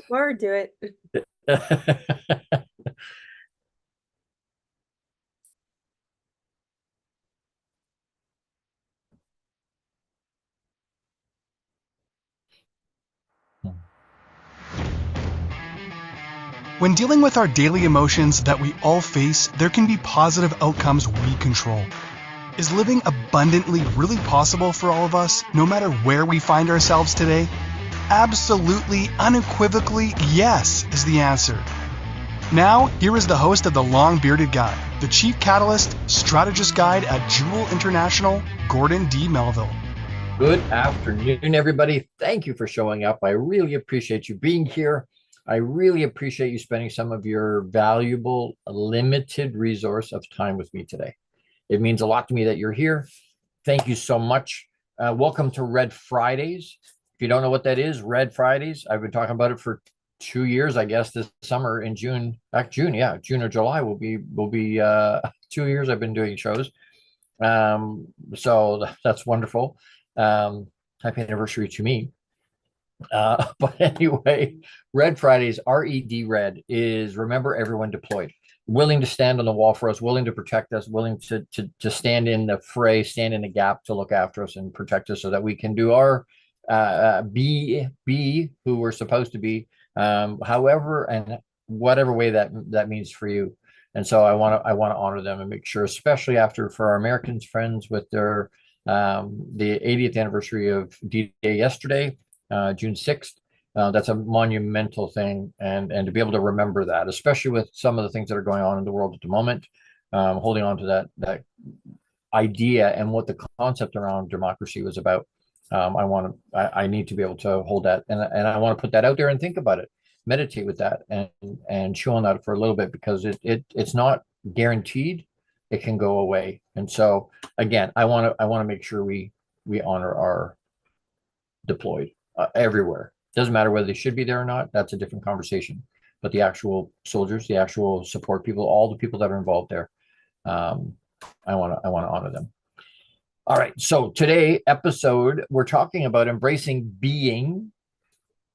forward to it. When dealing with our daily emotions that we all face, there can be positive outcomes we control. Is living abundantly really possible for all of us, no matter where we find ourselves today? Absolutely, unequivocally, yes is the answer. Now, here is the host of The Long Bearded Guy, the Chief Catalyst, Strategist Guide at Jewel International, Gordon D. Melville. Good afternoon, everybody. Thank you for showing up. I really appreciate you being here. I really appreciate you spending some of your valuable, limited resource of time with me today. It means a lot to me that you're here. Thank you so much. Welcome to Red Fridays. If you don't know what that is, Red Fridays, I've been talking about it for 2 years, I guess, this summer in June. June or July will be 2 years I've been doing shows. So that's wonderful. Happy anniversary to me. But anyway, Red Fridays, R-E-D, Red, is remember everyone deployed, willing to stand on the wall for us, willing to protect us, willing to stand in the fray, stand in the gap to look after us and protect us so that we can do our be who we're supposed to be, however and whatever way that means for you. And so I want to honor them and make sure, especially for our Americans friends with their the 80th anniversary of D-Day yesterday, June 6th. That's a monumental thing, and to be able to remember that, especially with some of the things that are going on in the world at the moment, holding on to that idea and what the concept around democracy was about. I need to be able to hold that, and I want to put that out there and think about it, meditate with that, and chew on that for a little bit, because it's not guaranteed. It can go away, and so again, I want to make sure we honor our deployed everywhere. Doesn't matter whether they should be there or not. That's a different conversation. But the actual soldiers, the actual support people, all the people that are involved there, I want to honor them. All right. So today episode, we're talking about embracing being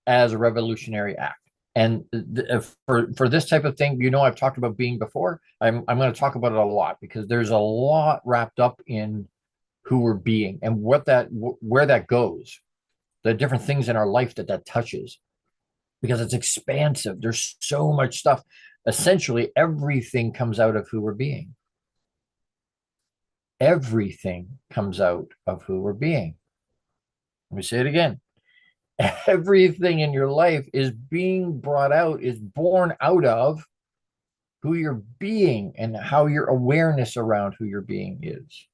as a revolutionary act. And for this type of thing, I've talked about being before. I'm going to talk about it a lot, because there's a lot wrapped up in who we're being and where that goes, the different things in our life that touches, because it's expansive. There's so much stuff. Essentially, everything comes out of who we're being. Everything comes out of who we're being. Let me say it again. Everything in your life is being brought out, is born out of who you're being and how your awareness around who you're being is.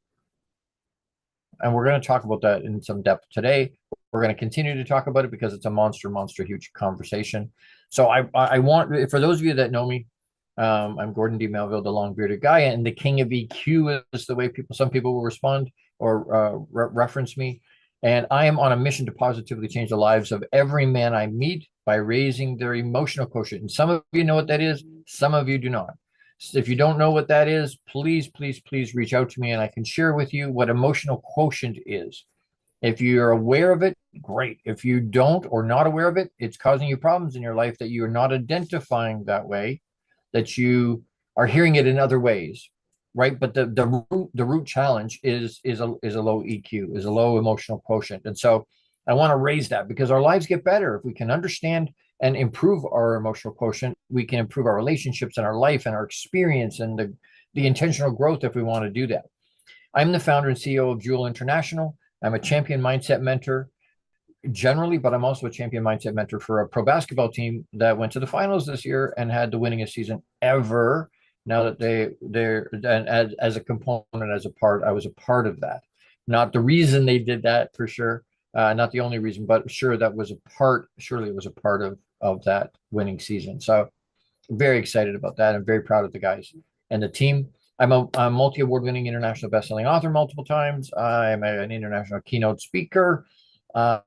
And we're going to talk about that in some depth today. We're going to continue to talk about it because it's a monster, huge conversation. So I want, for those of you that know me, I'm Gordon D. Melville, the long bearded guy, and the king of EQ is the way some people will respond or reference me. And I am on a mission to positively change the lives of every man I meet by raising their emotional quotient. And some of you know what that is. Some of you do not. So if you don't know what that is, please reach out to me, and I can share with you what emotional quotient is. If you're aware of it, great. If you don't, or not aware of it, it's causing you problems in your life that you are not identifying that way, that you are hearing it in other ways, right? But the root challenge is a low EQ, is a low emotional quotient. And so I want to raise that, because our lives get better if we can understand and improve our emotional quotient. We can improve our relationships and our life and our experience and the intentional growth if we want to do that. I'm the founder and CEO of Jewel International. I'm a champion mindset mentor generally, but I'm also a champion mindset mentor for a pro basketball team that went to the finals this year and had the winningest season ever. Now that they're as a component, as a part, I was a part of that. Not the reason they did that, for sure. Not the only reason, but sure, that was a part. Surely it was a part of that winning season. So very excited about that. I'm very proud of the guys and the team. I'm a multi-award-winning international best-selling author multiple times. I'm an international keynote speaker. I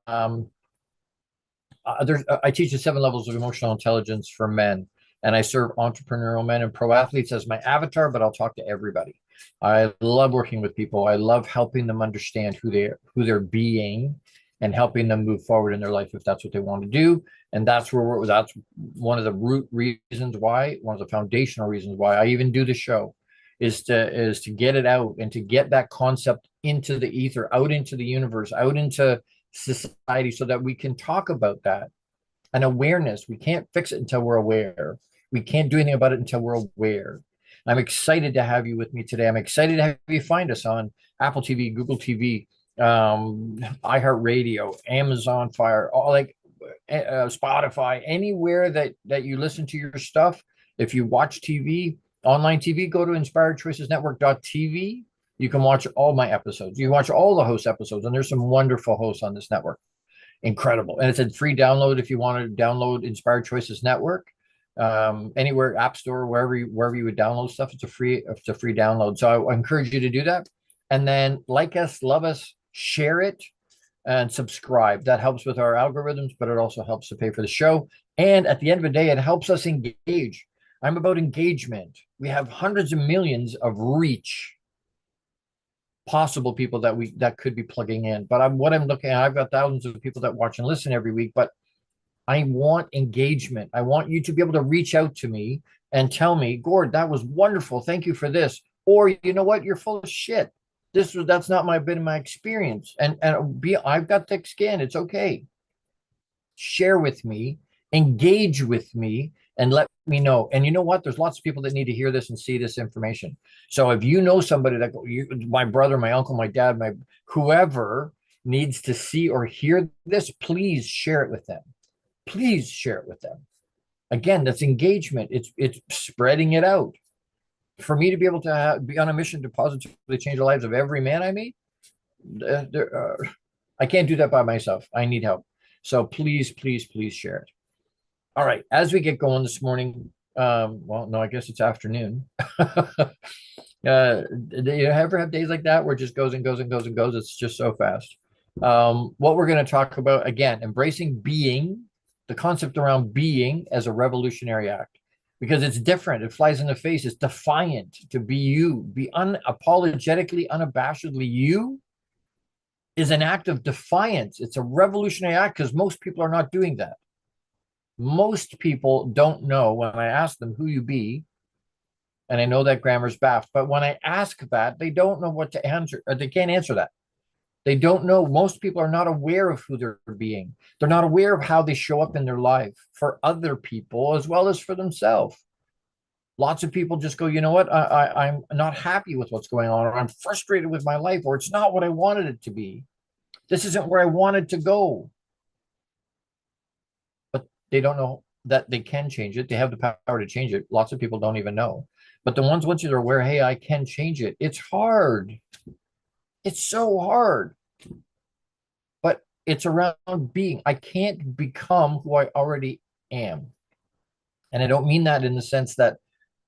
teach the 7 levels of emotional intelligence for men, and I serve entrepreneurial men and pro athletes as my avatar, but I'll talk to everybody. I love working with people. I love helping them understand who they're being and helping them move forward in their life if that's what they want to do. And that's one of the root reasons why, one of the foundational reasons why I even do the show, is to get it out and to get that concept into the ether, out into the universe, out into society, so that we can talk about that. And awareness, we can't fix it until we're aware. We can't do anything about it until we're aware. I'm excited to have you with me today. I'm excited to have you find us on Apple TV, Google TV, iHeartRadio, Amazon Fire, all like Spotify, anywhere that you listen to your stuff. If you watch TV, online TV, go to inspiredchoicesnetwork.tv. You can watch all my episodes. You can watch all the host episodes, and there's some wonderful hosts on this network. Incredible. And it's a free download if you want to download Inspired Choices Network. Anywhere, App Store, wherever you would download stuff, it's a free download. So I encourage you to do that. And then like us, love us, share it, and subscribe. That helps with our algorithms, but it also helps to pay for the show. And at the end of the day, it helps us engage. I'm about engagement. We have hundreds of millions of reach, possible people that could be plugging in. But what I'm looking at, I've got thousands of people that watch and listen every week, but I want engagement. I want you to be able to reach out to me and tell me, Gord, that was wonderful. Thank you for this. Or, you know what? You're full of shit. That's not been my experience. And I've got thick skin. It's okay. Share with me, engage with me, and let me know. And you know what? There's lots of people that need to hear this and see this information. So if you know somebody that my brother, my uncle, my dad, my whoever needs to see or hear this, please share it with them. Please share it with them. Again, that's engagement. It's spreading it out. For me to be able to be on a mission to positively change the lives of every man I meet, I can't do that by myself. I need help. So please, please, please share it. All right. As we get going this morning, well, no, I guess it's afternoon. Do you ever have days like that where it just goes and goes and goes and goes? It's just so fast. What we're going to talk about, again, embracing being, the concept around being as a revolutionary act, because it's different. It flies in the face. It's defiant to be you, be unapologetically, unabashedly you is an act of defiance. It's a revolutionary act because most people are not doing that. Most people don't know when I ask them who you be, and I know that grammar's baffed, but when I ask that, they don't know what to answer, or they can't answer that. They don't know. Most people are not aware of who they're being. They're not aware of how they show up in their life for other people as well as for themselves. Lots of people just go, you know what? I'm not happy with what's going on, or I'm frustrated with my life, or it's not what I wanted it to be. This isn't where I wanted to go. But they don't know that they can change it. They have the power to change it. Lots of people don't even know. But the ones once you're aware, hey, I can change it. It's hard. It's so hard. But it's around being. I can't become who I already am. And I don't mean that in the sense that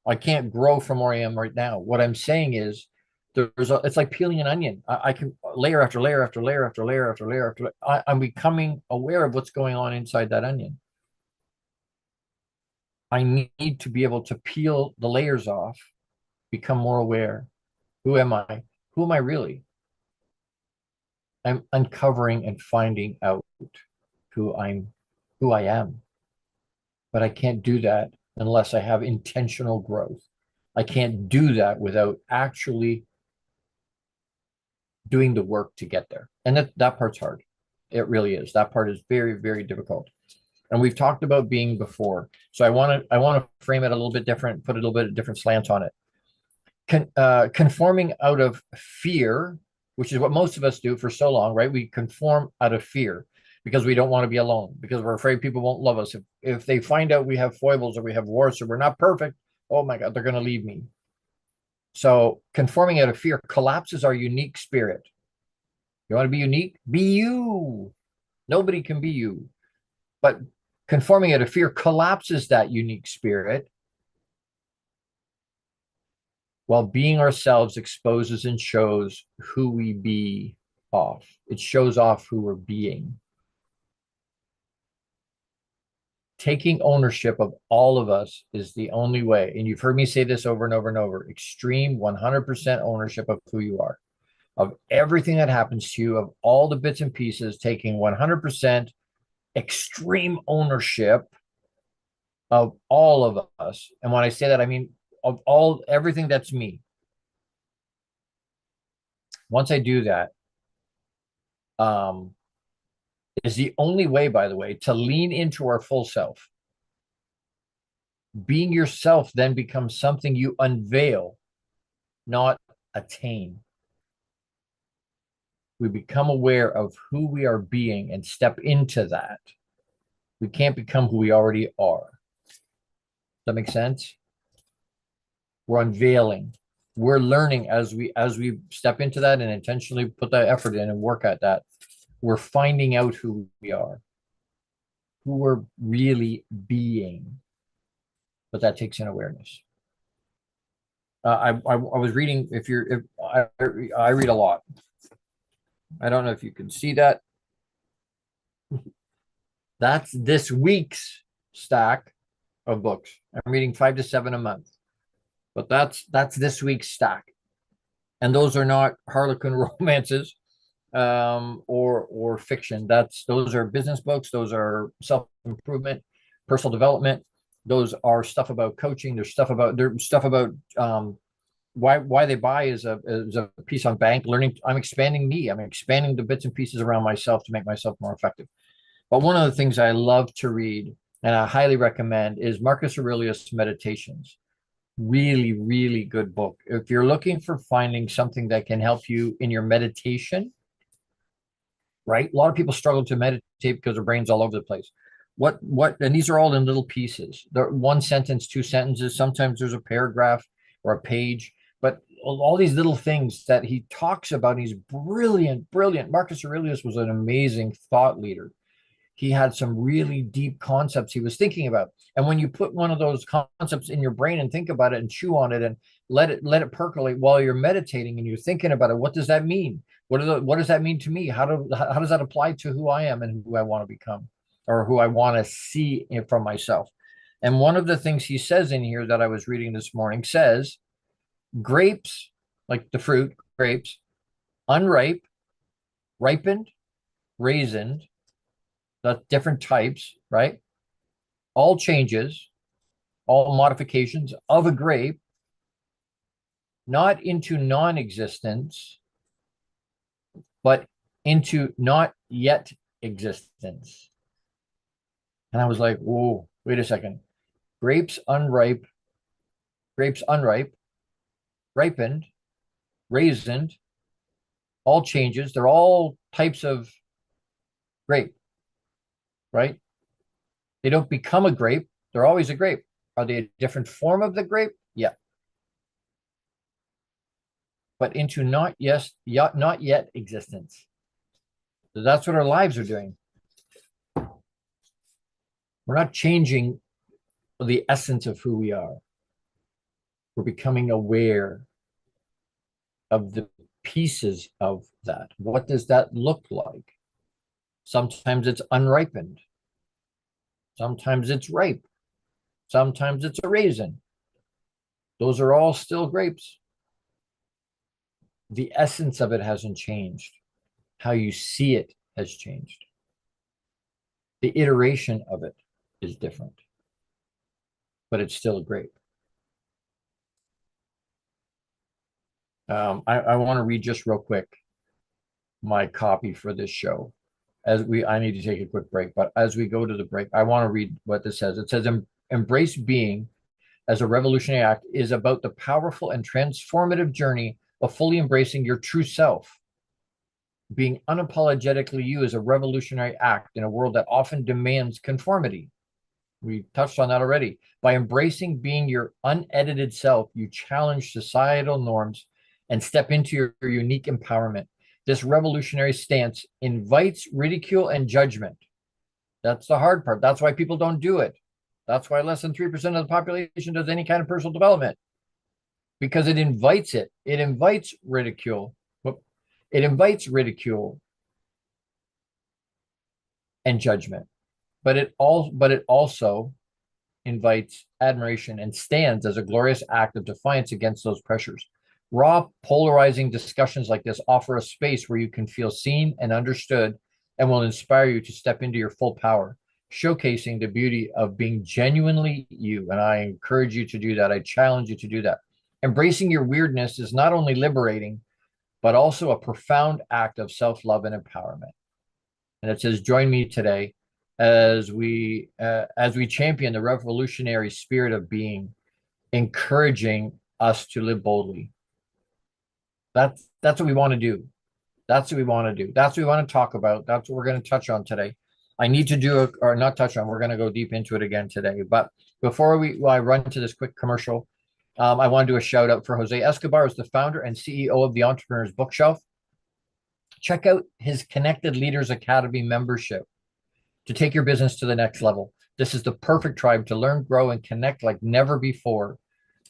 I can't grow from where I am right now. What I'm saying is it's like peeling an onion. I can layer after layer after layer after layer after layer after layer. I'm becoming aware of what's going on inside that onion. I need to be able to peel the layers off, become more aware. Who am I? Who am I really? I'm uncovering and finding out who I am. But I can't do that unless I have intentional growth. I can't do that without actually doing the work to get there. And that part's hard. It really is. That part is very, very difficult. And we've talked about being before. So I want to frame it a little bit different, put a little bit of different slant on it. Conforming out of fear, which is what most of us do for so long, right? We conform out of fear because we don't want to be alone, because we're afraid people won't love us. If they find out we have foibles or we have warts or we're not perfect, oh my God, they're going to leave me. So conforming out of fear collapses our unique spirit. You want to be unique? Be you. Nobody can be you. But conforming out of fear collapses that unique spirit, while being ourselves exposes and shows who we be off. It shows off who we're being. Taking ownership of all of us is the only way. And you've heard me say this over and over and over. Extreme 100% ownership of who you are, of everything that happens to you, of all the bits and pieces, taking 100% extreme ownership of all of us. And when I say that, I mean of everything that's me. Once I do that, is the only way, by the way, to lean into our full self. Being yourself then becomes something you unveil, not attain. We become aware of who we are being and step into that. We can't become who we already are. Does that make sense? We're unveiling. We're learning as we step into that and intentionally put that effort in and work at that. We're finding out who we are, who we're really being. But that takes in awareness. I was reading. I read a lot. I don't know if you can see that. That's this week's stack of books. I'm reading 5 to 7 a month, but that's this week's stack, and those are not Harlequin romances, or fiction. Those are business books. Those are self-improvement, personal development. Those are stuff about coaching. There's stuff about why they buy is a piece on bank learning. I'm expanding me. I'm expanding the bits and pieces around myself to make myself more effective. But one of the things I love to read, and I highly recommend, is Marcus Aurelius' Meditations. Really, really good book. If you're looking for finding something that can help you in your meditation, right? A lot of people struggle to meditate because their brain's all over the place. And these are all in little pieces. They're one sentence, 2 sentences. Sometimes there's a paragraph or a page, but all these little things that he talks about. He's brilliant. Marcus Aurelius was an amazing thought leader. He had some really deep concepts he was thinking about. And when you put one of those concepts in your brain and think about it and chew on it and let it percolate while you're meditating and you're thinking about it, what does that mean? What does that mean to me? How does that apply to who I am and who I want to become, or who I want to see from myself? And one of the things he says in here that I was reading this morning says, grapes, like the fruit, grapes, unripe, ripened, raisined, the different types, right? All changes, all modifications of a grape, not into non-existence, but into not yet existence. And I was like, whoa, wait a second. Grapes unripe, ripened, raisined, all changes. They're all types of grape, right? They don't become a grape. They're always a grape. Are they a different form of the grape? Yeah. But into not yet existence. So that's what our lives are doing. We're not changing the essence of who we are. We're becoming aware of the pieces of that. What does that look like? Sometimes it's unripened. Sometimes it's ripe. Sometimes it's a raisin. Those are all still grapes. The essence of it hasn't changed. How you see it has changed. The iteration of it is different, but it's still a grape. I want to read just real quick my copy for this show. I need to take a quick break, but as we go to the break, I want to read what this says. It says, embrace being as a revolutionary act is about the powerful and transformative journey of fully embracing your true self. Being unapologetically you is a revolutionary act in a world that often demands conformity. We touched on that already. By embracing being your unedited self, you challenge societal norms and step into your unique empowerment. This revolutionary stance invites ridicule and judgment. That's the hard part. That's why people don't do it. That's why less than 3% of the population does any kind of personal development, because it invites it. It invites ridicule. It invites ridicule and judgment, but it also invites admiration and stands as a glorious act of defiance against those pressures. Raw, polarizing discussions like this offer a space where you can feel seen and understood, and will inspire you to step into your full power, showcasing the beauty of being genuinely you. And I encourage you to do that. I challenge you to do that. Embracing your weirdness is not only liberating, but also a profound act of self-love and empowerment. And it says, join me today as we champion the revolutionary spirit of being, encouraging us to live boldly. That's what we want to do. That's what we want to do. That's what we want to talk about. That's what we're going to touch on today. I need to do it, or not touch on. We're going to go deep into it again today. But before I run to this quick commercial, I want to do a shout out for Jose Escobar, who's the founder and CEO of the Entrepreneur's Bookshelf. Check out his Connected Leaders Academy membership to take your business to the next level. This is the perfect tribe to learn, grow, and connect like never before.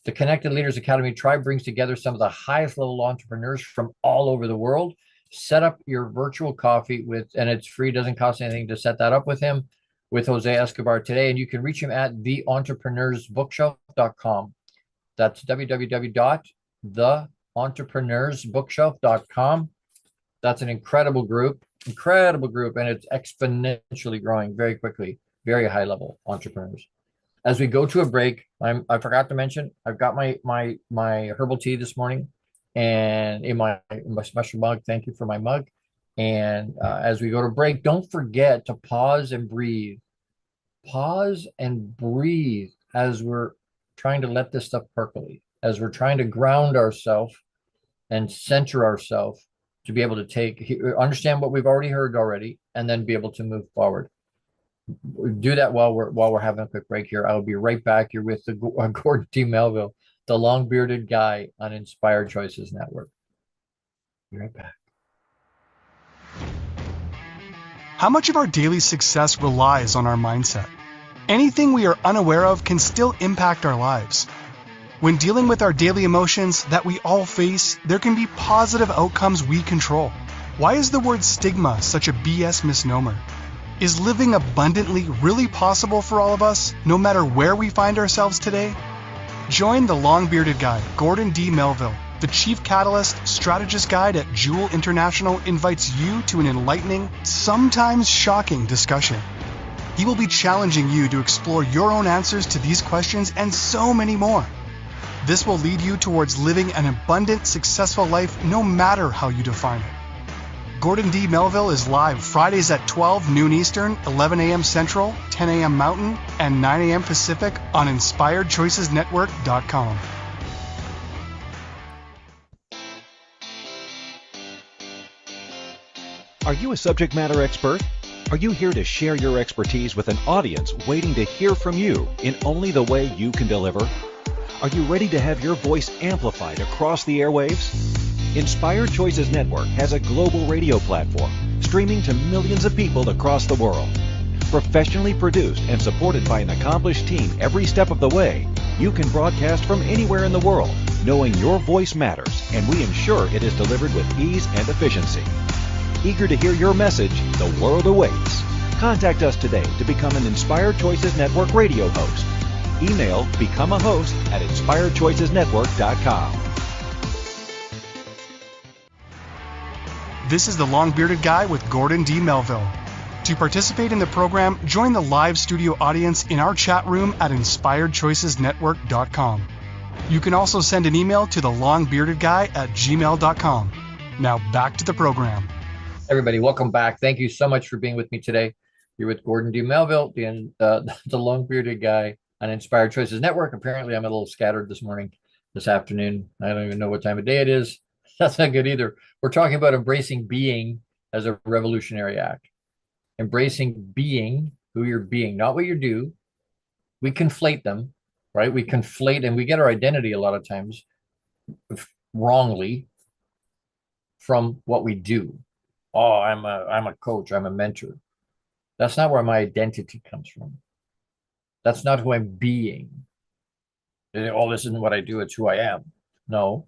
The Connected Leaders Academy tribe brings together some of the highest level entrepreneurs from all over the world. Set up your virtual coffee and it's free, doesn't cost anything to set that up with him, with Jose Escobar today. And you can reach him at theentrepreneursbookshelf.com. That's www.theentrepreneursbookshelf.com. That's an incredible group, and it's exponentially growing very quickly, very high level entrepreneurs. As we go to a break, I forgot to mention, I've got my herbal tea this morning, and in my special mug. Thank you for my mug. And as we go to break, don't forget to pause and breathe. Pause and breathe as we're trying to let this stuff percolate, as we're trying to ground ourselves and center ourselves to be able to understand what we've already, and then be able to move forward. Do that while we're having a quick break here. I'll be right back. You're with Gordon D. Melville, the long-bearded guy on Inspired Choices Network. Be right back. How much of our daily success relies on our mindset? Anything we are unaware of can still impact our lives. When dealing with our daily emotions that we all face, there can be positive outcomes we control. Why is the word stigma such a BS misnomer? Is living abundantly really possible for all of us, no matter where we find ourselves today? Join the long-bearded guy, Gordon D. Melville. The Chief Catalyst Strategist Guide at Jewel International invites you to an enlightening, sometimes shocking discussion. He will be challenging you to explore your own answers to these questions and so many more. This will lead you towards living an abundant, successful life no matter how you define it. Gordon D. Melville is live Fridays at 12 noon Eastern, 11 a.m. Central, 10 a.m. Mountain, and 9 a.m. Pacific on InspiredChoicesNetwork.com. Are you a subject matter expert? Are you here to share your expertise with an audience waiting to hear from you in only the way you can deliver? Are you ready to have your voice amplified across the airwaves? Inspired Choices Network has a global radio platform streaming to millions of people across the world. Professionally produced and supported by an accomplished team every step of the way, you can broadcast from anywhere in the world, knowing your voice matters, and we ensure it is delivered with ease and efficiency. Eager to hear your message, the world awaits. Contact us today to become an Inspired Choices Network radio host. Email become a host at inspiredchoicesnetwork.com. This is the long-bearded guy with Gordon D. Melville. To participate in the program, join the live studio audience in our chat room at inspiredchoicesnetwork.com. You can also send an email to thelongbeardedguy@gmail.com. Now back to the program. Everybody, welcome back. Thank you so much for being with me today. You're with Gordon D. Melville, the long-bearded guy on Inspired Choices Network. Apparently, I'm a little scattered this afternoon. I don't even know what time of day it is. That's not good either. We're talking about embracing being as a revolutionary act. Embracing being who you're being, not what you do. We conflate them, right? We conflate and we get our identity a lot of times wrongly from what we do. Oh, I'm a coach, I'm a mentor. That's not where my identity comes from. That's not who I'm being. Oh, this isn't what I do, it's who I am. No,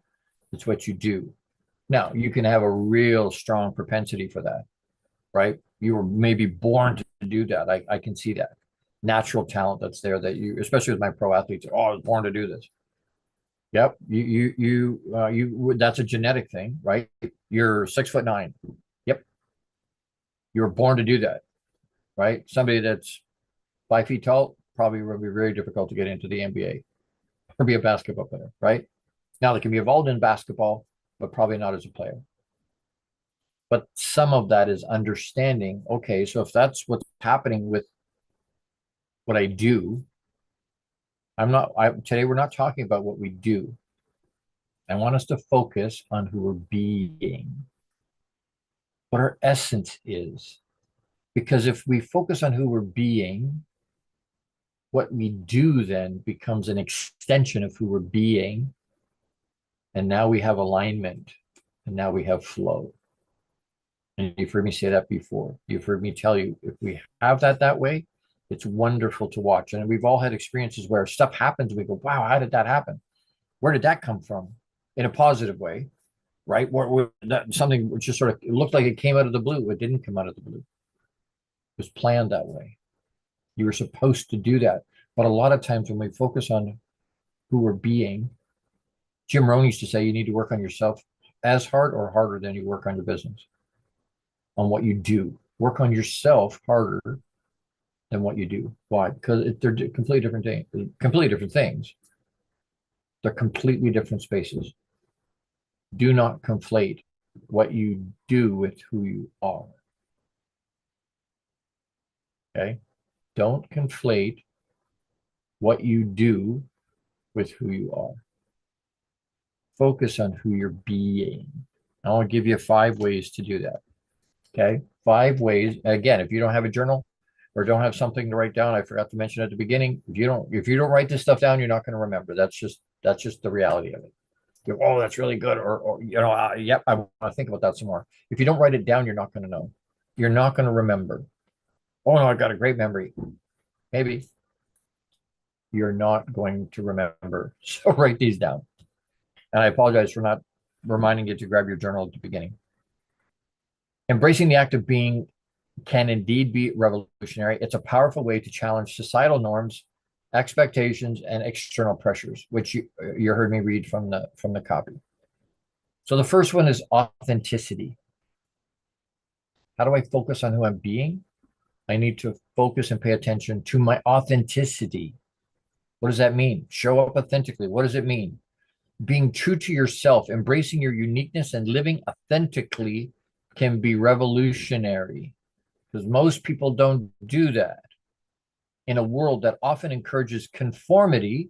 it's what you do. Now, you can have a real strong propensity for that, right? You were maybe born to do that. I can see that. Natural talent that's there that you, especially with my pro athletes, oh, I was born to do this. Yep, that's a genetic thing, right? You're 6'9". Yep. You were born to do that, right? Somebody that's 5 feet tall probably will be very difficult to get into the NBA or be a basketball player, right? Now they can be involved in basketball, but probably not as a player. But some of that is understanding, okay, so if that's what's happening with what I do, today we're not talking about what we do. I want us to focus on who we're being, what our essence is. Because if we focus on who we're being, what we do then becomes an extension of who we're being. And now we have alignment, and now we have flow. And you've heard me say that before. You've heard me tell you, if we have that way, it's wonderful to watch. And we've all had experiences where stuff happens. We go, wow, how did that happen? Where did that come from? In a positive way, right? Something just sort of, it looked like it came out of the blue. It didn't come out of the blue. It was planned that way. You were supposed to do that. But a lot of times when we focus on who we're being, Jim Rohn used to say you need to work on yourself as hard or harder than you work on your business, on what you do. Work on yourself harder than what you do. Why? Because they're completely different things. Completely different things. They're completely different spaces. Do not conflate what you do with who you are. Okay? Don't conflate what you do with who you are. Focus on who you're being. I want to give you 5 ways to do that. Okay? 5 ways. Again, if you don't have a journal or don't have something to write down, I forgot to mention at the beginning, if you don't write this stuff down, you're not going to remember. That's just the reality of it. Oh, that's really good. Or yep, I want to think about that some more. If you don't write it down, you're not going to know. You're not going to remember. Oh no, I've got a great memory. Maybe. You're not going to remember. So write these down. And I apologize for not reminding you to grab your journal at the beginning. Embracing the act of being can indeed be revolutionary. It's a powerful way to challenge societal norms, expectations, and external pressures, which you heard me read from the copy. So the first one is authenticity. How do I focus on who I'm being? I need to focus and pay attention to my authenticity. What does that mean? Show up authentically. What does it mean? Being true to yourself, embracing your uniqueness, and living authentically can be revolutionary, because most people don't do that. In a world that often encourages conformity,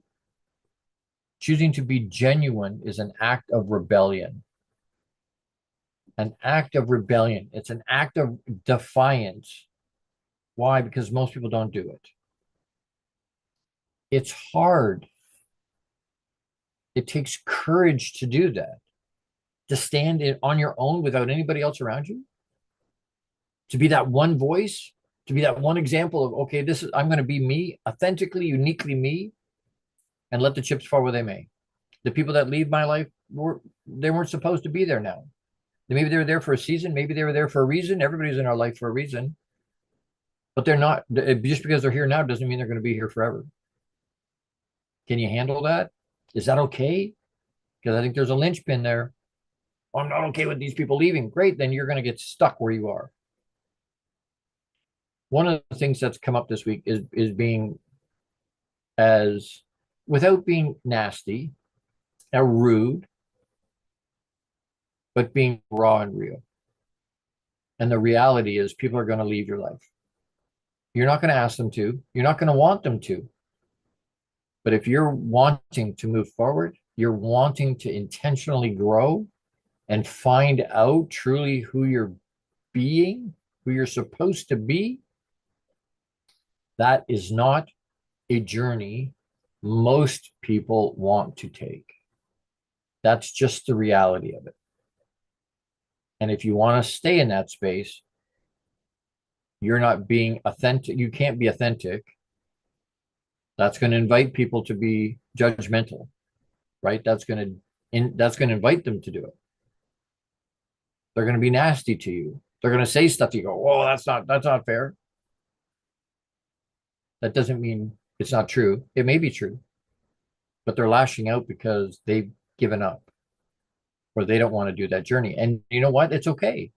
choosing to be genuine is an act of rebellion. An act of rebellion. It's an act of defiance. Why? Because most people don't do it. It's hard. It takes courage to do that, to stand on your own without anybody else around you, to be that one voice, to be that one example of, okay, I'm going to be me, authentically, uniquely me, and let the chips fall where they may. The people that leave my life, they weren't supposed to be there now. Maybe they were there for a season. Maybe they were there for a reason. Everybody's in our life for a reason. But they're not, just because they're here now doesn't mean they're going to be here forever. Can you handle that? Is that okay? Because I think there's a linchpin there. Oh, I'm not okay with these people leaving. Great, then you're going to get stuck where you are. One of the things that's come up this week is being without being nasty or rude, but being raw and real. And the reality is people are going to leave your life. You're not going to ask them to. You're not going to want them to. But if you're wanting to move forward, you're wanting to intentionally grow and find out truly who you're being, who you're supposed to be, that is not a journey most people want to take. That's just the reality of it. And if you want to stay in that space, you're not being authentic. You can't be authentic. That's going to invite people to be judgmental, right? That's going to invite them to do it. They're going to be nasty to you. They're going to say stuff to you. Go, oh, that's not fair. That doesn't mean it's not true. It may be true, but they're lashing out because they've given up or they don't want to do that journey. And you know what? It's okay.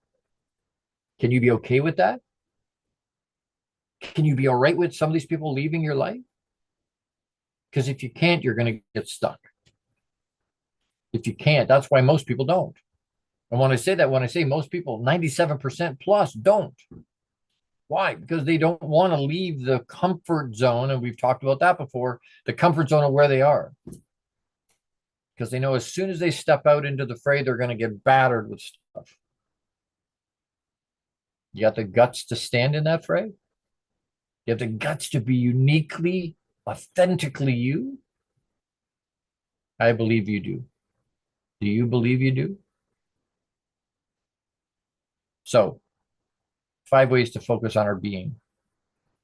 Can you be okay with that? Can you be all right with some of these people leaving your life? Because if you can't, you're going to get stuck. If you can't, that's why most people don't. And when I say that, when I say most people, 97% plus don't. Why? Because they don't want to leave the comfort zone. And we've talked about that before, the comfort zone of where they are. Because they know as soon as they step out into the fray, they're going to get battered with stuff. You got the guts to stand in that fray? You have the guts to be uniquely, authentically you? I believe you do. Do you believe you do? So, 5 ways to focus on our being.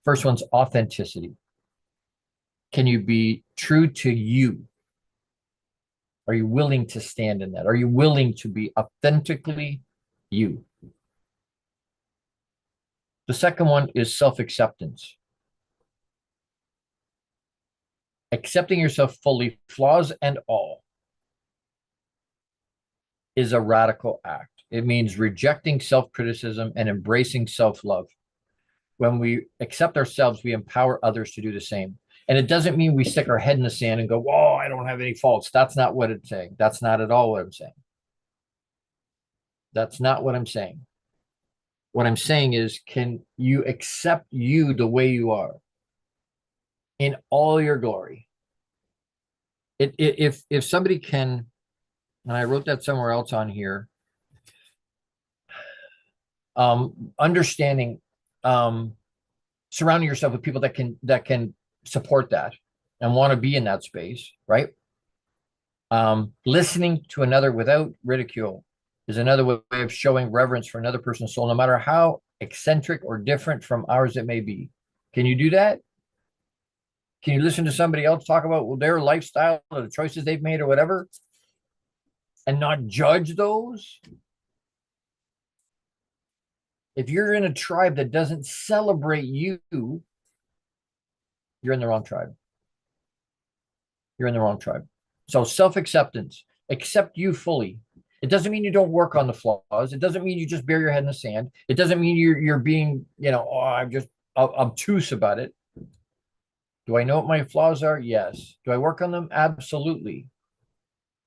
First one's authenticity. Can you be true to you? Are you willing to stand in that? Are you willing to be authentically you? The second one is self-acceptance. Accepting yourself fully, flaws and all, is a radical act. It means rejecting self-criticism and embracing self-love. When we accept ourselves, we empower others to do the same. And it doesn't mean we stick our head in the sand and go, whoa, I don't have any faults. That's not what it's saying. That's not at all what I'm saying. That's not what I'm saying. What I'm saying is, can you accept you the way you are in all your glory? If somebody can, and I wrote that somewhere else on here, understanding, surrounding yourself with people that can support that and want to be in that space, right? Listening to another without ridicule is another way of showing reverence for another person's soul, no matter how eccentric or different from ours it may be. Can you do that? Can you listen to somebody else talk about their lifestyle or the choices they've made or whatever, and not judge those? If you're in a tribe that doesn't celebrate you, you're in the wrong tribe. You're in the wrong tribe. So self-acceptance, accept you fully. It doesn't mean you don't work on the flaws. It doesn't mean you just bury your head in the sand. It doesn't mean you're being, oh, I'm just obtuse about it. Do I know what my flaws are? Yes. Do I work on them? Absolutely.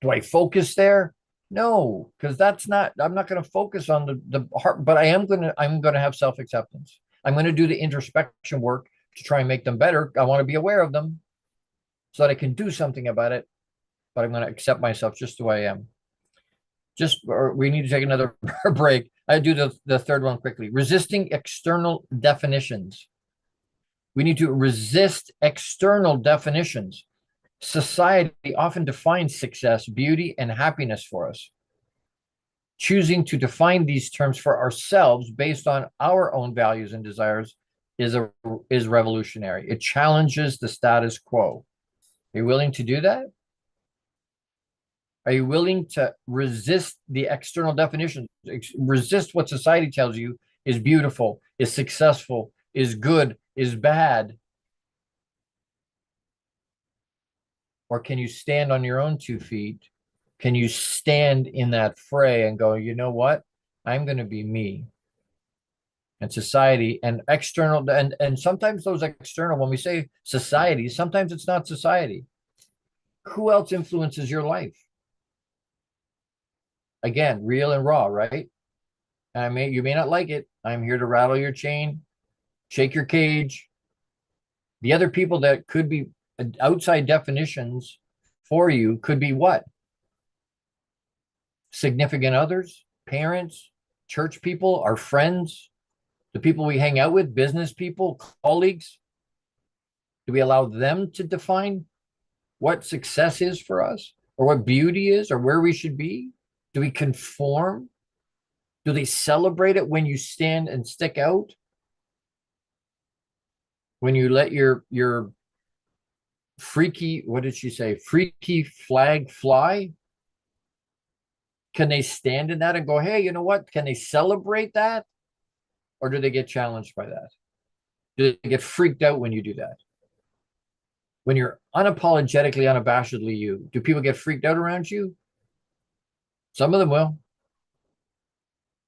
Do I focus there? No, because I'm not going to focus on the heart, but I'm going to have self-acceptance. I'm going to do the introspection work to try and make them better. I want to be aware of them so that I can do something about it, but I'm going to accept myself just the way I am. We need to take another break. I do the third one quickly. Resisting external definitions. We need to resist external definitions. Society often defines success, beauty, and happiness for us. Choosing to define these terms for ourselves based on our own values and desires is revolutionary. It challenges the status quo. Are you willing to do that? Are you willing to resist the external definitions? Resist what society tells you is beautiful, is successful, is good, is bad? Or can you stand on your own 2 feet? Can you stand in that fray and go, you know what? I'm going to be me. And society and external, and sometimes those external, when we say society, sometimes it's not society. Who else influences your life? Again, real and raw, right? You may not like it. I'm here to rattle your chain, shake your cage. The other people that could be outside definitions for you could be what? Significant others, parents, church people, our friends, the people we hang out with, business people, colleagues. Do we allow them to define what success is for us, or what beauty is, or where we should be? Do we conform? Do they celebrate it when you stand and stick out? When you let your freaky, what did she say? Freaky flag fly? Can they stand in that and go, hey, you know what? Can they celebrate that? Or do they get challenged by that? Do they get freaked out when you do that? When you're unapologetically, unabashedly you, do people get freaked out around you? Some of them will.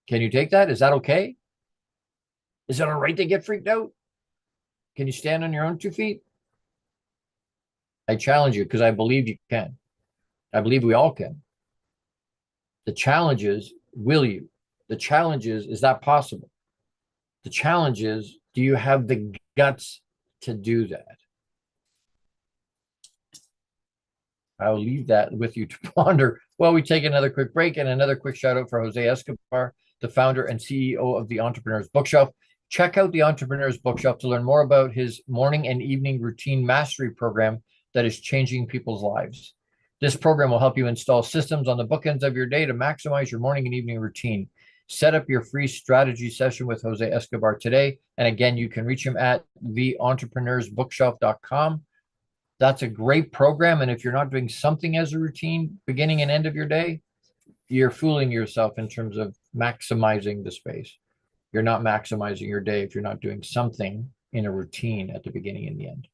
Can you take that? Is that okay? Is it all right to get freaked out? Can you stand on your own 2 feet? I challenge you because I believe you can. I believe we all can. The challenge is, will you? The challenge is that possible? The challenge is, do you have the guts to do that? I'll leave that with you to ponder while we take another quick break, and another quick shout out for Jose Escobar, the founder and CEO of the Entrepreneur's Bookshelf. Check out the Entrepreneur's Bookshelf to learn more about his morning and evening routine mastery program that is changing people's lives. This program will help you install systems on the bookends of your day to maximize your morning and evening routine. Set up your free strategy session with Jose Escobar today. And again, you can reach him at theentrepreneursbookshelf.com. That's a great program. And if you're not doing something as a routine, beginning and end of your day, you're fooling yourself in terms of maximizing the space. You're not maximizing your day if you're not doing something in a routine at the beginning and the end.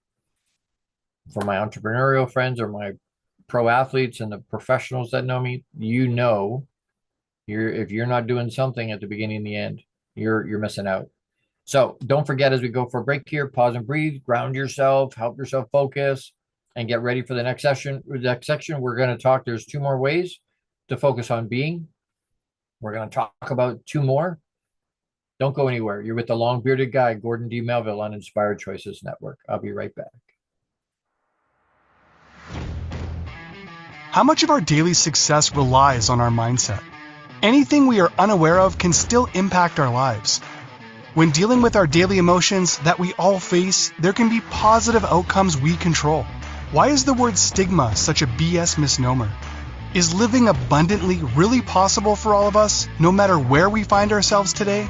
For my entrepreneurial friends or my pro athletes and the professionals that know me, you know, if you're not doing something at the beginning and the end, you're missing out. So don't forget, as we go for a break here, pause and breathe, ground yourself, help yourself focus, and get ready for the next session. Next section, we're going to talk. There's 2 more ways to focus on being. We're going to talk about 2 more. Don't go anywhere. You're with the long bearded guy, Gordon D. Melville, on Inspired Choices Network. I'll be right back. How much of our daily success relies on our mindset? Anything we are unaware of can still impact our lives. When dealing with our daily emotions that we all face, there can be positive outcomes we control. Why is the word stigma such a BS misnomer? Is living abundantly really possible for all of us, no matter where we find ourselves today?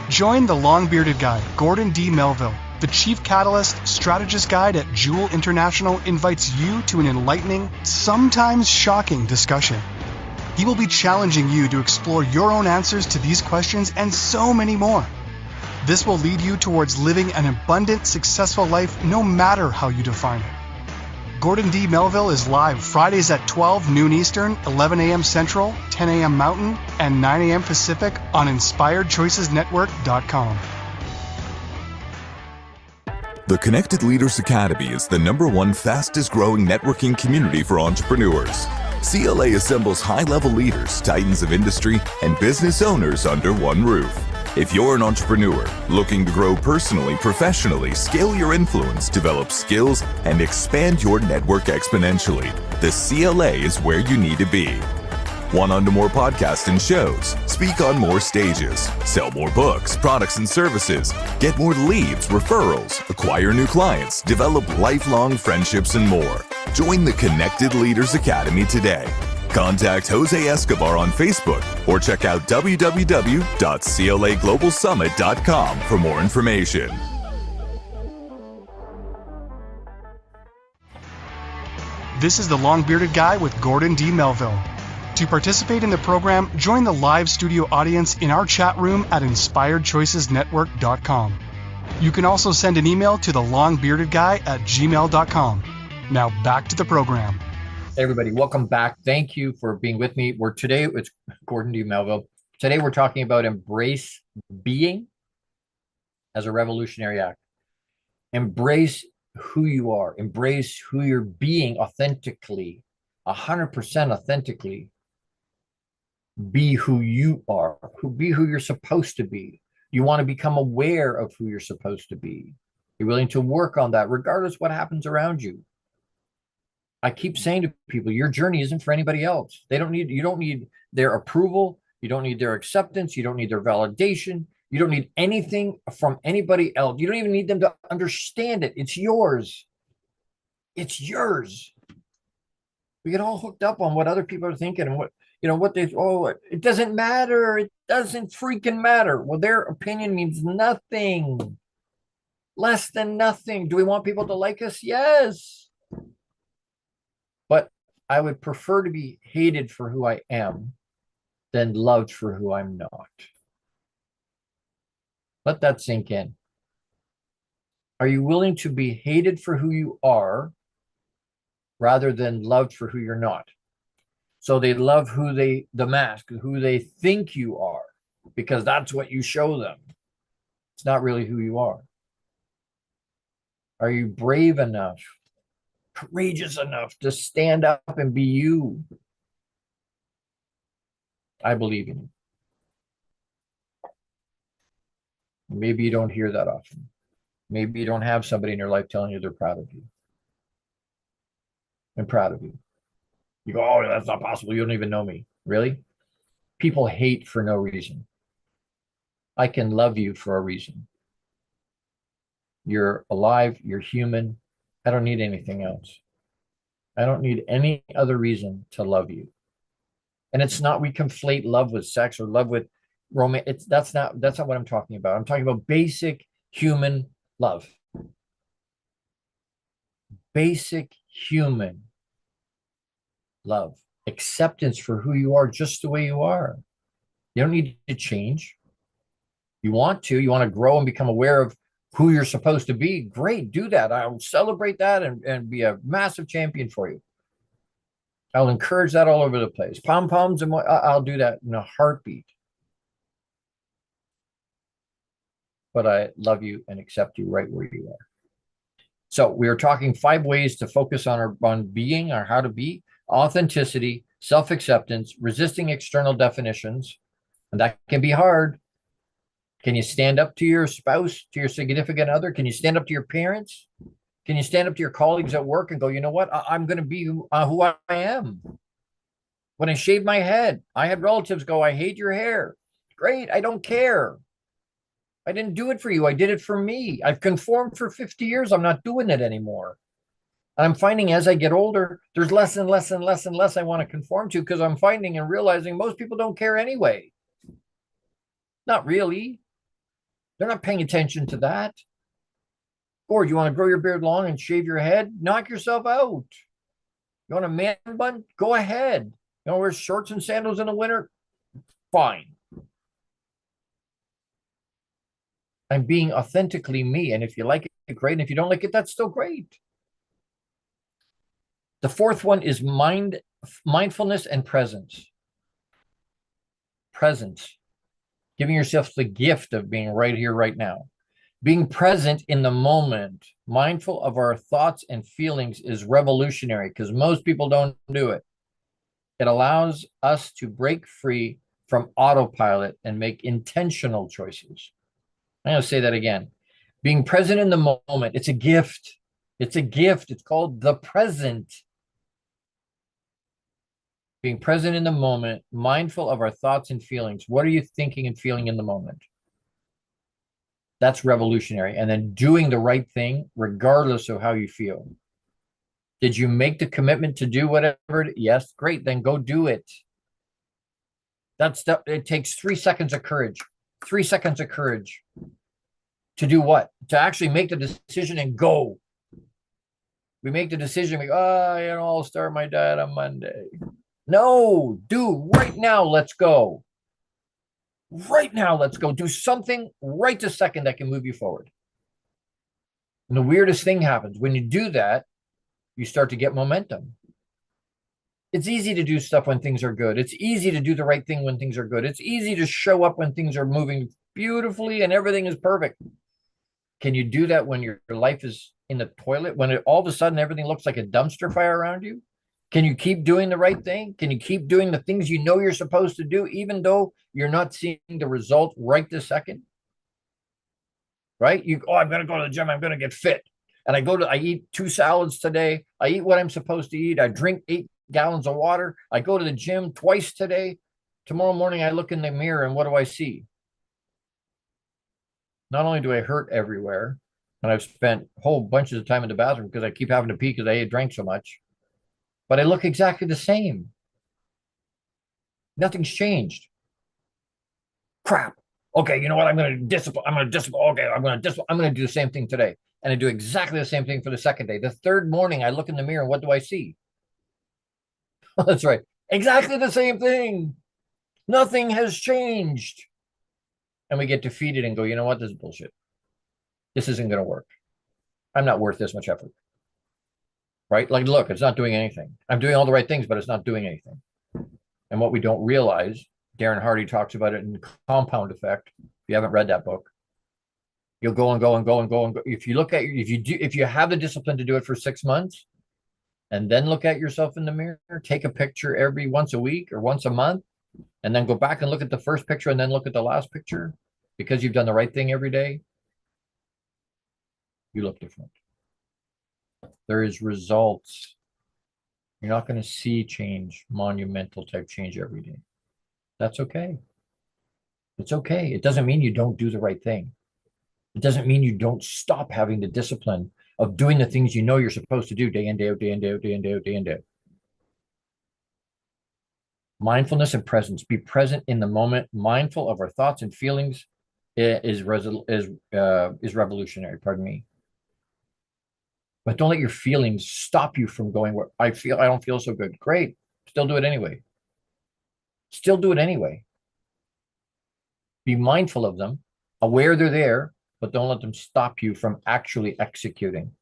Join the long-bearded guy, Gordon D. Melville. The Chief Catalyst Strategist Guide at Jewel International invites you to an enlightening, sometimes shocking discussion. He will be challenging you to explore your own answers to these questions and so many more. This will lead you towards living an abundant, successful life no matter how you define it. Gordon D. Melville is live Fridays at 12 noon Eastern, 11 a.m. Central, 10 a.m. Mountain, and 9 a.m. Pacific on InspiredChoicesNetwork.com. The Connected Leaders Academy is the #1 fastest growing networking community for entrepreneurs. CLA assembles high-level leaders, titans of industry, and business owners under one roof. If you're an entrepreneur looking to grow personally, professionally, scale your influence, develop skills, and expand your network exponentially, the CLA is where you need to be. Want on to more podcasts and shows, speak on more stages, sell more books, products, and services, get more leads, referrals, acquire new clients, develop lifelong friendships, and more. Join the Connected Leaders Academy today. Contact Jose Escobar on Facebook or check out www.claglobalsummit.com for more information. This is the long-bearded guy with Gordon D. Melville. To participate in the program, join the live studio audience in our chat room at InspiredChoicesNetwork.com. You can also send an email to thelongbeardedguy@gmail.com. Now back to the program. Hey everybody, welcome back. Thank you for being with me. It's Gordon D. Melville. Today we're talking about embrace being as a revolutionary act. Embrace who you are. Embrace who you're being authentically, 100% authentically. Be who you are. Be who you're supposed to be. You want to become aware of who you're supposed to be. You're willing to work on that regardless what happens around you. I keep saying to people, your journey isn't for anybody else. You don't need their approval. You don't need their acceptance. You don't need their validation. You don't need anything from anybody else. You don't even need them to understand it. It's yours. It's yours. We get all hooked up on what other people are thinking and it doesn't matter. It doesn't freaking matter. Well, their opinion means nothing. Less than nothing. Do we want people to like us? Yes. But I would prefer to be hated for who I am than loved for who I'm not. Let that sink in. Are you willing to be hated for who you are rather than loved for who you're not? So they love the mask, who they think you are, because that's what you show them. It's not really who you are. Are you brave enough, courageous enough to stand up and be you? I believe in you. Maybe you don't hear that often. Maybe you don't have somebody in your life telling you they're proud of you. I'm proud of you. You go, oh, that's not possible. You don't even know me. Really? People hate for no reason. I can love you for a reason. You're alive. You're human. I don't need anything else. I don't need any other reason to love you. And it's not, we conflate love with sex or love with romance. That's not what I'm talking about. I'm talking about basic human love. Basic human love. Acceptance for who you are, just the way you are. You don't need to change. You want to grow and become aware of who you're supposed to be. Great, do that. I'll celebrate that and be a massive champion for you. I'll encourage that all over the place. Pom-poms and what, I'll do that in a heartbeat. But I love you and accept you right where you are. So we are talking 5 ways to focus on being, or how to be: authenticity, self-acceptance, resisting external definitions. And that can be hard. Can you stand up to your spouse, to your significant other? Can you stand up to your parents? Can you stand up to your colleagues at work and go, you know what? I'm going to be who I am. When I shave my head, I had relatives go, I hate your hair. Great. I don't care. I didn't do it for you. I did it for me. I've conformed for 50 years. I'm not doing it anymore. And I'm finding as I get older, there's less and less and less and less I want to conform to, because I'm finding and realizing most people don't care anyway. Not really. They're not paying attention to that. Or you want to grow your beard long and shave your head? Knock yourself out. You want a man bun? Go ahead. You want to wear shorts and sandals in the winter? Fine. I'm being authentically me. And if you like it, great. And if you don't like it, that's still great. The 4th one is mindfulness and presence. Presence. Giving yourself the gift of being right here, right now. Being present in the moment, mindful of our thoughts and feelings, is revolutionary because most people don't do it. It allows us to break free from autopilot and make intentional choices. I'm going to say that again. Being present in the moment, it's a gift. It's a gift. It's called the present. Being present in the moment, mindful of our thoughts and feelings. What are you thinking and feeling in the moment? That's revolutionary. And then doing the right thing, regardless of how you feel. Did you make the commitment to do whatever? Yes, great. Then go do it. It takes 3 seconds of courage. 3 seconds of courage. To do what? To actually make the decision and go. We make the decision. We go, I'll start my diet on Monday. No, do right now. Let's go. Right now, let's go. Do something right this second that can move you forward. And the weirdest thing happens. When you do that, you start to get momentum. It's easy to do stuff when things are good. It's easy to do the right thing when things are good. It's easy to show up when things are moving beautifully and everything is perfect. Can you do that when your life is in the toilet? When all of a sudden everything looks like a dumpster fire around you? Can you keep doing the right thing? Can you keep doing the things you know you're supposed to do, even though you're not seeing the result right this second? Right? I'm going to go to the gym. I'm going to get fit. And I eat 2 salads today. I eat what I'm supposed to eat. I drink 8 gallons of water. I go to the gym twice today. Tomorrow morning, I look in the mirror and what do I see? Not only do I hurt everywhere, and I've spent whole bunches of time in the bathroom because I keep having to pee because I drank so much, but I look exactly the same. Nothing's changed. Crap. Okay, you know what? I'm going to discipline. Okay, I'm going to do the same thing today. And I do exactly the same thing for the second day. The 3rd morning, I look in the mirror and what do I see? That's right. Exactly the same thing. Nothing has changed. And we get defeated and go, you know what? This is bullshit. This isn't going to work. I'm not worth this much effort. Right? Like, look, it's not doing anything. I'm doing all the right things, but it's not doing anything. And what we don't realize, Darren Hardy talks about it in Compound Effect. If you haven't read that book, You'll go and go and go and go and go. If you have the discipline to do it for 6 months, and then look at yourself in the mirror, take a picture every once a week or once a month, and then go back and look at the first picture and then look at the last picture, because you've done the right thing every day, you look different. There is results. You're not going to see change, monumental type change every day. That's okay. It's okay. It doesn't mean you don't do the right thing. It doesn't mean you don't stop having the discipline of doing the things you know you're supposed to do day in, day out, day in, day out, day in, day out, day in, day out. Mindfulness and presence. Be present in the moment, mindful of our thoughts and feelings is revolutionary, pardon me. But don't let your feelings stop you from going where I don't feel so good. Great. Still do it anyway. Still do it anyway. Be mindful of them, aware they're there, but don't let them stop you from actually executing.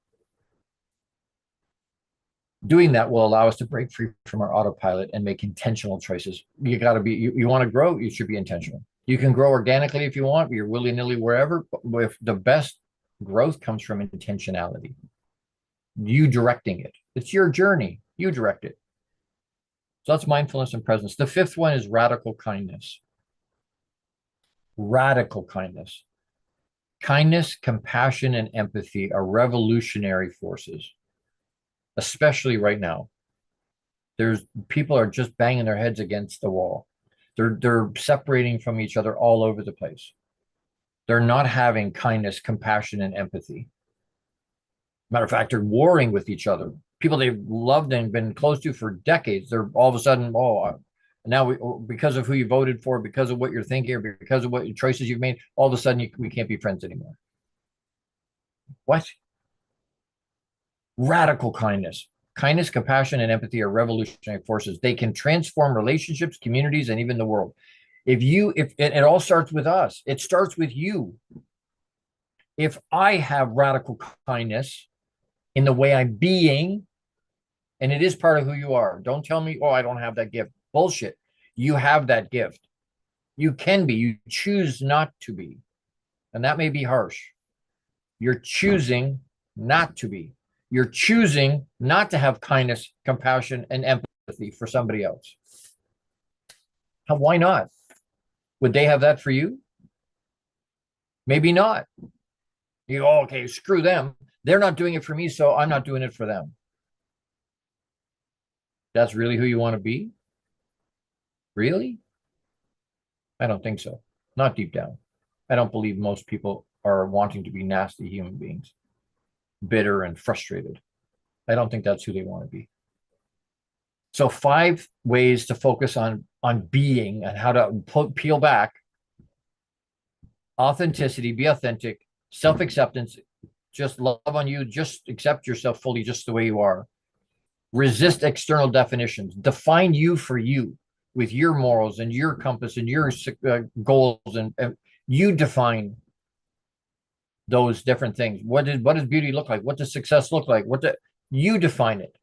Doing that will allow us to break free from our autopilot and make intentional choices. You want to grow, you should be intentional. You can grow organically if you want, you're willy-nilly wherever, but if the best growth comes from intentionality. You directing it. It's your journey. You direct it. So that's mindfulness and presence. The fifth one is radical kindness. Radical kindness. Kindness, compassion, and empathy are revolutionary forces, especially right now. People are just banging their heads against the wall. They're separating from each other all over the place. They're not having kindness, compassion, and empathy. Matter of fact, they're warring with each other. People they've loved and been close to for decades, they're all of a sudden, because of who you voted for, because of what you're thinking, or because of what choices you've made, all of a sudden we can't be friends anymore. What? Radical kindness. Kindness, compassion, and empathy are revolutionary forces. They can transform relationships, communities, and even the world. If it all starts with us, it starts with you. If I have radical kindness in the way I'm being, and it is part of who you are, don't tell me, I don't have that gift. Bullshit. You have that gift. You can be. You choose not to be. And that may be harsh. You're choosing not to be. You're choosing not to have kindness, compassion, and empathy for somebody else. Why not? Would they have that for you? Maybe not. You go, okay, screw them. They're not doing it for me, so I'm not doing it for them. That's really who you want to be? Really? I don't think so. Not deep down. I don't believe most people are wanting to be nasty human beings, bitter and frustrated. I don't think that's who they want to be. So 5 ways to focus on being and how to peel back. Authenticity, be authentic. Self-acceptance, just love on you, just accept yourself fully just the way you are. Resist external definitions. Define you for you with your morals and your compass and your goals, and you define those different things. What does beauty look like? What does success look like? You define it.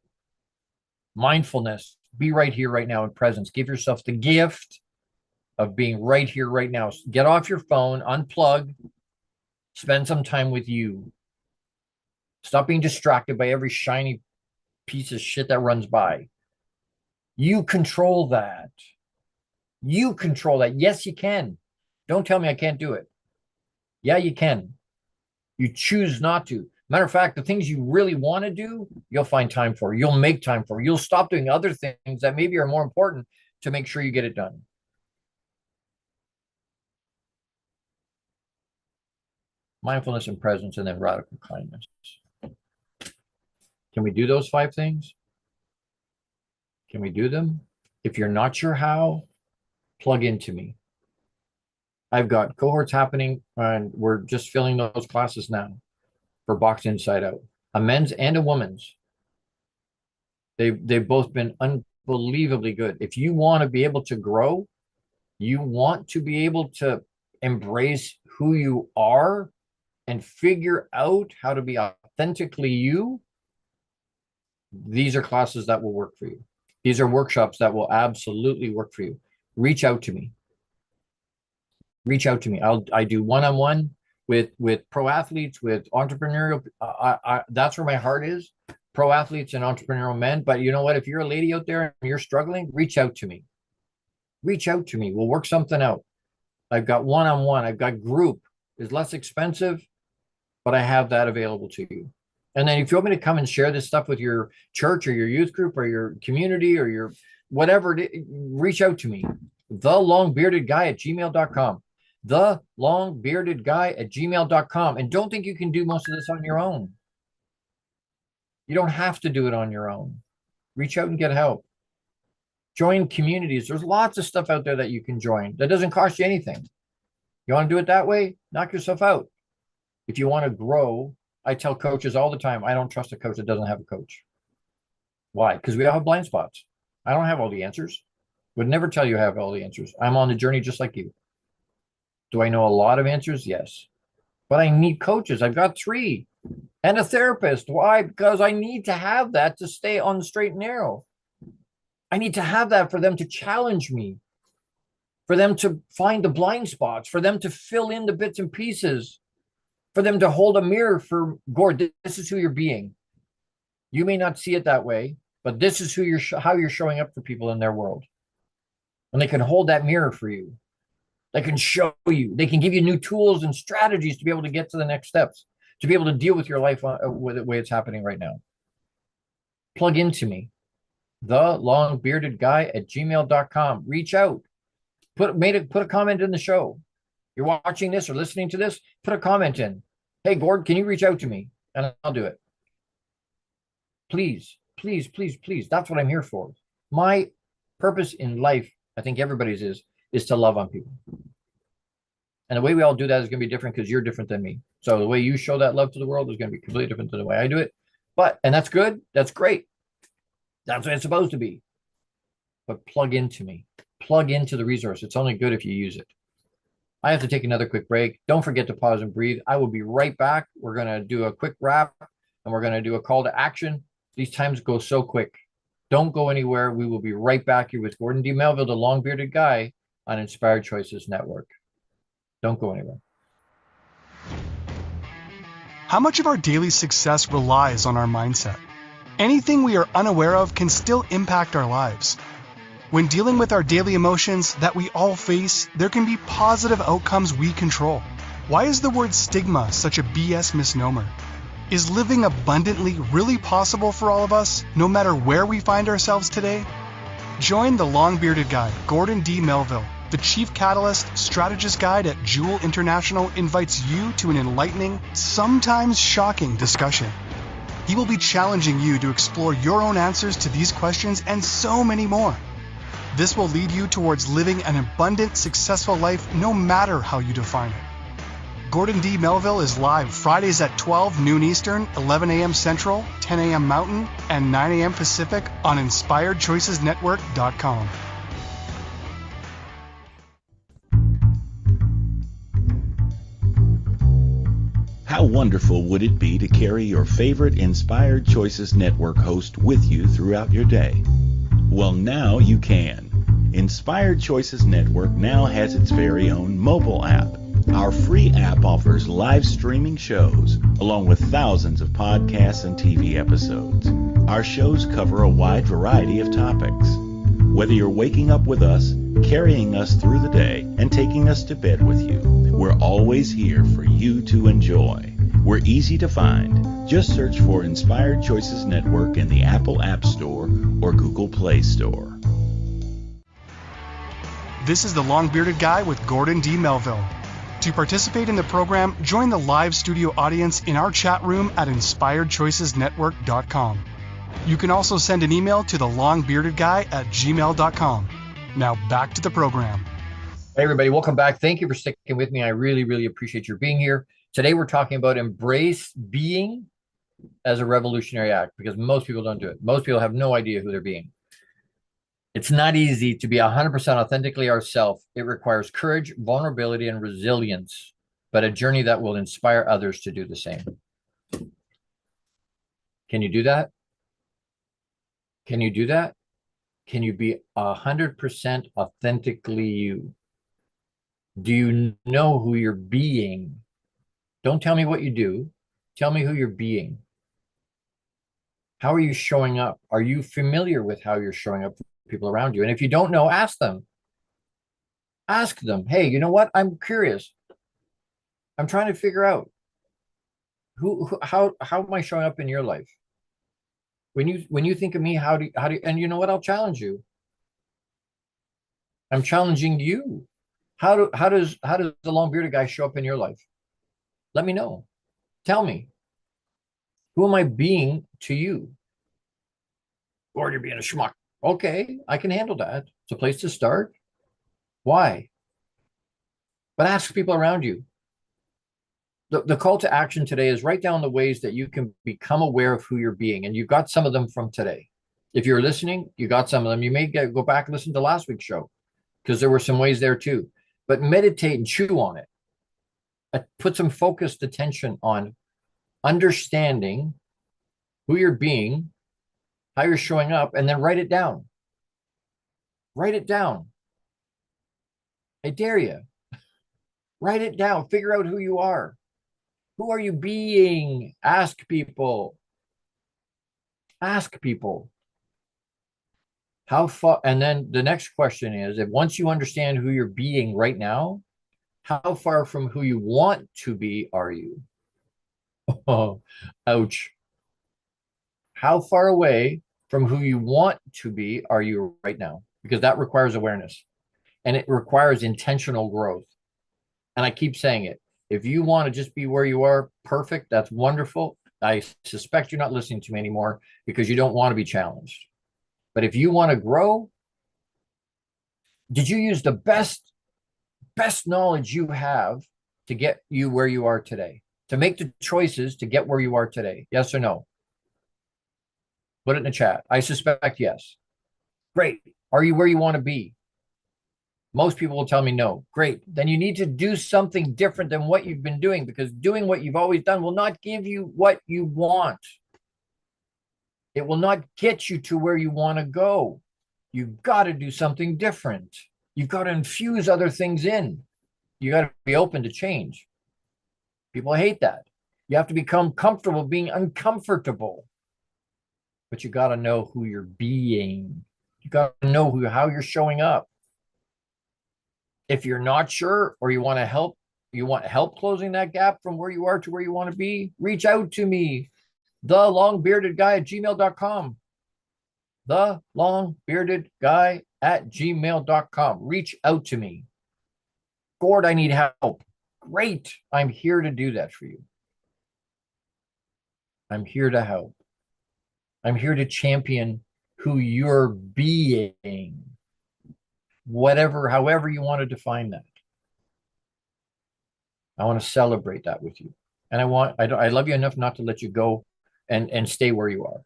Mindfulness, be right here, right now in presence. Give yourself the gift of being right here, right now. Get off your phone, unplug, spend some time with you. Stop being distracted by every shiny piece of shit that runs by. You control that. You control that. Yes, you can. Don't tell me I can't do it. Yeah, you can. You choose not to. Matter of fact, the things you really want to do, you'll find time for. You'll make time for. You'll stop doing other things that maybe are more important to make sure you get it done. Mindfulness and presence, and then radical kindness. Can we do those 5 things? Can we do them? If you're not sure how, plug into me. I've got cohorts happening, and we're just filling those classes now for Box Inside Out. A men's and a woman's. They've both been unbelievably good. If you want to be able to grow, you want to be able to embrace who you are and figure out how to be authentically you, these are classes that will work for you. These are workshops that will absolutely work for you. Reach out to me. Reach out to me. I do one-on-one. with pro athletes, with entrepreneurial. That's where my heart is. Pro athletes and entrepreneurial men. But you know what? If you're a lady out there and you're struggling, reach out to me. Reach out to me. We'll work something out. I've got one-on-one. I've got group. It's less expensive, but I have that available to you. And then if you want me to come and share this stuff with your church or your youth group or your community or your whatever, reach out to me. TheLongBeardedGuy@gmail.com. TheLongBeardedGuy@gmail.com. And don't think you can do most of this on your own. You don't have to do it on your own. Reach out and get help. Join communities. There's lots of stuff out there that you can join. That doesn't cost you anything. You want to do it that way? Knock yourself out. If you want to grow, I tell coaches all the time, I don't trust a coach that doesn't have a coach. Why? Because we all have blind spots. I don't have all the answers. Would never tell you I have all the answers. I'm on the journey just like you. Do I know a lot of answers? Yes. But I need coaches. I've got 3 and a therapist. Why? Because I need to have that to stay on the straight and narrow. I need to have that for them to challenge me, for them to find the blind spots, for them to fill in the bits and pieces, for them to hold a mirror for, Gord, this is who you're being. You may not see it that way, but this is who how you're showing up for people in their world. And they can hold that mirror for you. They can show you. They can give you new tools and strategies to be able to get to the next steps, to be able to deal with your life with the way it's happening right now. Plug into me. TheLongBeardedGuy@gmail.com. Reach out. Put a comment in the show. You're watching this or listening to this, put a comment in. Hey, Gord, can you reach out to me? And I'll do it. Please, please, please, please. That's what I'm here for. My purpose in life, I think everybody's is to love on people. And the way we all do that is going to be different because you're different than me. So the way you show that love to the world is going to be completely different than the way I do it. And that's good. That's great. That's what it's supposed to be. But plug into me. Plug into the resource. It's only good if you use it. I have to take another quick break. Don't forget to pause and breathe. I will be right back. We're going to do a quick wrap and we're going to do a call to action. These times go so quick. Don't go anywhere. We will be right back here with Gordon D. Melville, the long-bearded guy on Inspired Choices Network. Don't go anywhere. How much of our daily success relies on our mindset? Anything we are unaware of can still impact our lives. When dealing with our daily emotions that we all face, there can be positive outcomes we control. Why is the word stigma such a BS misnomer? Is living abundantly really possible for all of us, no matter where we find ourselves today? Join the long-bearded guy, Gordon D. Melville. The Chief Catalyst Strategist Guide at Jewel International invites you to an enlightening, sometimes shocking discussion. He will be challenging you to explore your own answers to these questions and so many more. This will lead you towards living an abundant, successful life no matter how you define it. Gordon D. Melville is live Fridays at 12 noon Eastern, 11 a.m. Central, 10 a.m. Mountain, and 9 a.m. Pacific on InspiredChoicesNetwork.com. How wonderful would it be to carry your favorite Inspired Choices Network host with you throughout your day? Well, now you can. Inspired Choices Network now has its very own mobile app. Our free app offers live streaming shows, along with thousands of podcasts and TV episodes. Our shows cover a wide variety of topics. Whether you're waking up with us, carrying us through the day, and taking us to bed with you, we're always here for you to enjoy. We're easy to find. Just search for Inspired Choices Network in the Apple App Store or Google Play Store. This is the Long-Bearded Guy with Gordon D. Melville. To participate in the program, join the live studio audience in our chat room at InspiredChoicesNetwork.com. You can also send an email to thelongbeardedguy@gmail.com. Now back to the program. Hey everybody, welcome back. Thank you for sticking with me. I really, really appreciate your being here. Today we're talking about embrace being as a revolutionary act, because most people don't do it. Most people have no idea who they're being. It's not easy to be 100% authentically ourselves. It requires courage, vulnerability, and resilience, but a journey that will inspire others to do the same. Can you do that? Can you do that? Can you be 100% authentically you? Do you know who you're being? Don't tell me what you do. Tell me who you're being. How are you showing up? Are you familiar with how you're showing up for people around you? And if you don't know, ask them. Ask them, hey, you know what? I'm curious. I'm trying to figure out how am I showing up in your life? When you think of me, how do and you know what? I'll challenge you. I'm challenging you. How does the long bearded guy show up in your life? Let me know. Tell me. Who am I being to you? Or you're being a schmuck. Okay, I can handle that. It's a place to start. Why? But ask people around you. The call to action today is write down the ways that you can become aware of who you're being. And you've got some of them from today. If you're listening, you got some of them. You may go back and listen to last week's show because there were some ways there too. But meditate and chew on it. Put some focused attention on understanding who you're being, how you're showing up, and then write it down. Write it down. I dare you. Write it down. Figure out who you are. Who are you being? Ask people. Ask people. How far? And then the next question is, if once you understand who you're being right now, how far from who you want to be are you? Oh, ouch. How far away from who you want to be are you right now? Because that requires awareness and it requires intentional growth. And I keep saying it. If you want to just be where you are, perfect. That's wonderful. I suspect you're not listening to me anymore because you don't want to be challenged. But if you want to grow, did you use the best knowledge you have to get you where you are today? To make the choices to get where you are today? Yes or no? Put it in the chat. I suspect yes. Great. Are you where you want to be? Most people will tell me no. Great. Then you need to do something different than what you've been doing, because doing what you've always done will not give you what you want. It will not get you to where you want to go. You've got to do something different. You've got to infuse other things in. You got to be open to change. People hate that. You have to become comfortable being uncomfortable. But you got to know who you're being. You got to know how you're showing up. If you're not sure or you want help closing that gap from where you are to where you want to be, reach out to me, thelongbeardedguy@gmail.com. thelongbeardedguy@gmail.com. Reach out to me. Gord, I need help. Great. I'm here to do that for you. I'm here to help. I'm here to champion who you're being. However you want to define that. I want to celebrate that with you. And I love you enough not to let you go and stay where you are.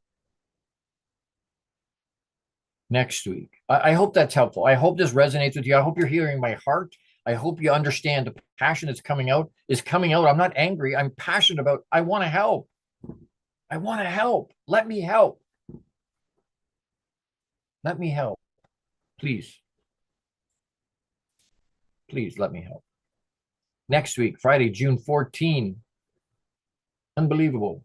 Next week. I hope that's helpful. I hope this resonates with you. I hope you're hearing my heart. I hope you understand the passion that's coming out is coming out. I'm not angry. I'm passionate about, I want to help. I want to help. Let me help. Let me help. Please. Please let me help. Next week, Friday, June 14. Unbelievable.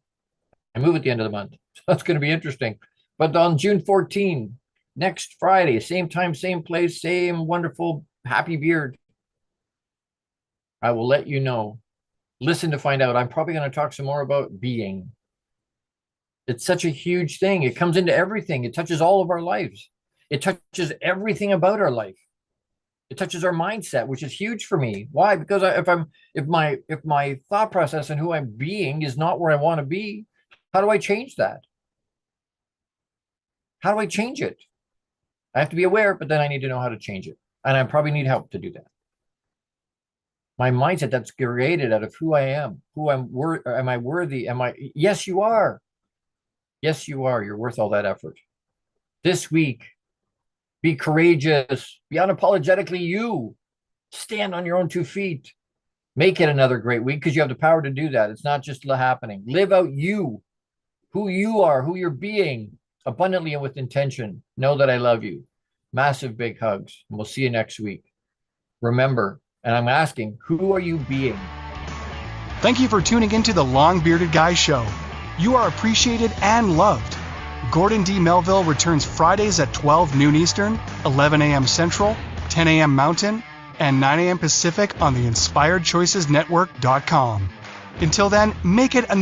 I move at the end of the month. So that's going to be interesting. But on June 14, next Friday, same time, same place, same wonderful, happy beard, I will let you know. Listen to find out. I'm probably going to talk some more about being. It's such a huge thing. It comes into everything. It touches all of our lives. It touches everything about our life. It touches our mindset, which is huge for me. Why? Because if my thought process and who I'm being is not where I want to be, how do I change that? How do I change it? I have to be aware, but then I need to know how to change it. And I probably need help to do that. My mindset that's created out of who I am, am I worthy? Yes, you are. Yes, you are. You're worth all that effort. This week, be courageous, be unapologetically you. Stand on your own 2 feet. Make it another great week because you have the power to do that. It's not just happening. Live out you, who you are, who you're being, abundantly and with intention. Know that I love you. Massive big hugs. And we'll see you next week. Remember, and I'm asking, who are you being? Thank you for tuning into the Long Bearded Guy Show. You are appreciated and loved. Gordon D. Melville returns Fridays at 12 noon Eastern, 11 a.m. Central, 10 a.m. Mountain, and 9 a.m. Pacific on the InspiredChoicesNetwork.com. Until then, make it a